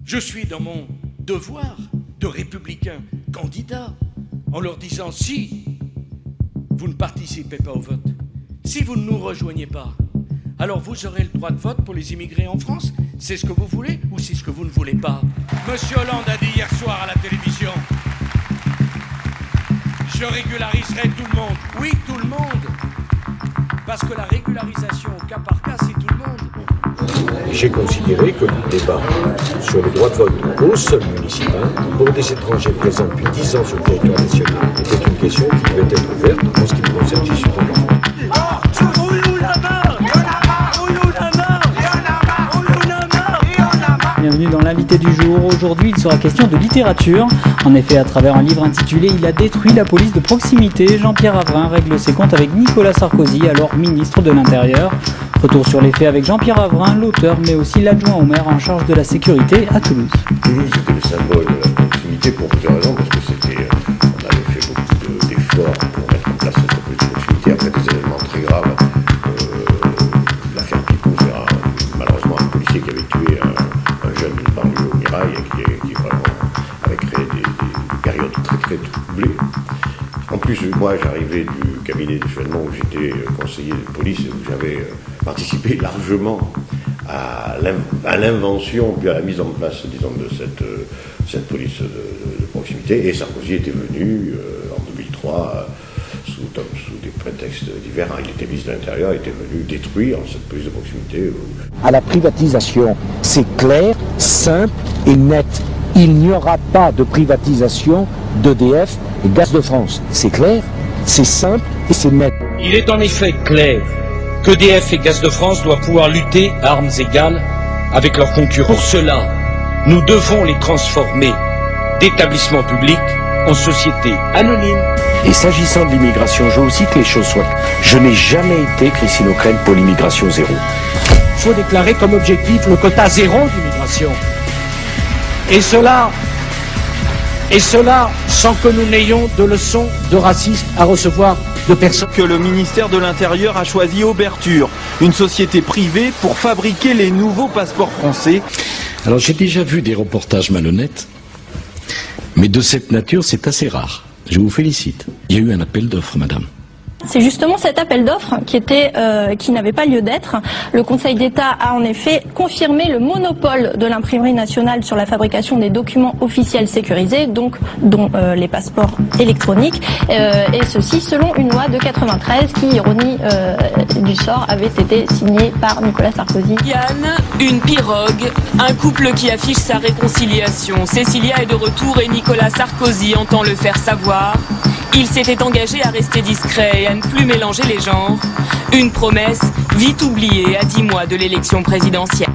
Je suis dans mon devoir de républicain candidat en leur disant si vous ne participez pas au vote, si vous ne nous rejoignez pas, alors vous aurez le droit de vote pour les immigrés en France. C'est ce que vous voulez ou c'est ce que vous ne voulez pas? Monsieur Hollande a dit hier soir à la télévision: je régulariserai tout le monde. Oui, tout le monde. Parce que la régularisation au cas par cas, c'est tout le monde. J'ai considéré que le débat sur le droit de vote au sol municipal pour des étrangers présents depuis 10 ans sur le territoire national était une question qui devait être ouverte en ce qui me concerne, j'y suis pour moi. Bienvenue dans l'invité du jour. Aujourd'hui, il sera question de littérature. En effet, à travers un livre intitulé « Il a détruit la police de proximité », Jean-Pierre Havrin règle ses comptes avec Nicolas Sarkozy, alors ministre de l'Intérieur. Retour sur les faits avec Jean-Pierre Havrin, l'auteur, mais aussi l'adjoint au maire en charge de la sécurité à Toulouse. Toulouse était le symbole de la proximité pour plusieurs raisons, parce que on avait fait beaucoup d'efforts pour mettre en place cette police de proximité après des événements très graves. L'affaire Pipou, c'est malheureusement un policier qui avait tué un jeune d'une banlieue au Mirail et qui vraiment avait créé des périodes très très troublées. En plus, moi j'arrivais du cabinet de Chevènement où j'étais conseiller de police et où j'avais participé largement à l'invention puis à la mise en place, disons, de cette police de proximité. Et Sarkozy était venu en 2003 sous des prétextes divers. Il était ministre de l'Intérieur, il était venu détruire cette police de proximité. À la privatisation, c'est clair, simple et net. Il n'y aura pas de privatisation d'EDF et Gaz de France. C'est clair, c'est simple et c'est net. Il est en effet clair qu'EDF et Gaz de France doivent pouvoir lutter à armes égales avec leurs concurrents. Pour cela, nous devons les transformer d'établissements publics en sociétés anonymes. Et s'agissant de l'immigration, je veux aussi que les choses soient. Je n'ai jamais été christino-crème pour l'immigration zéro. Il faut déclarer comme objectif le quota zéro d'immigration. Et cela sans que nous n'ayons de leçons de racisme à recevoir de personnes. Que le ministère de l'Intérieur a choisi Auberture, une société privée pour fabriquer les nouveaux passeports français. Alors j'ai déjà vu des reportages malhonnêtes, mais de cette nature c'est assez rare. Je vous félicite. Il y a eu un appel d'offres, madame. C'est justement cet appel d'offres qui n'avait pas lieu d'être. Le Conseil d'État a en effet confirmé le monopole de l'imprimerie nationale sur la fabrication des documents officiels sécurisés, donc dont les passeports électroniques, et ceci selon une loi de 93 qui, ironie du sort, avait été signée par Nicolas Sarkozy. Yann, une pirogue, un couple qui affiche sa réconciliation. Cécilia est de retour et Nicolas Sarkozy entend le faire savoir. Il s'était engagé à rester discret et à ne plus mélanger les genres. Une promesse vite oubliée à 10 mois de l'élection présidentielle.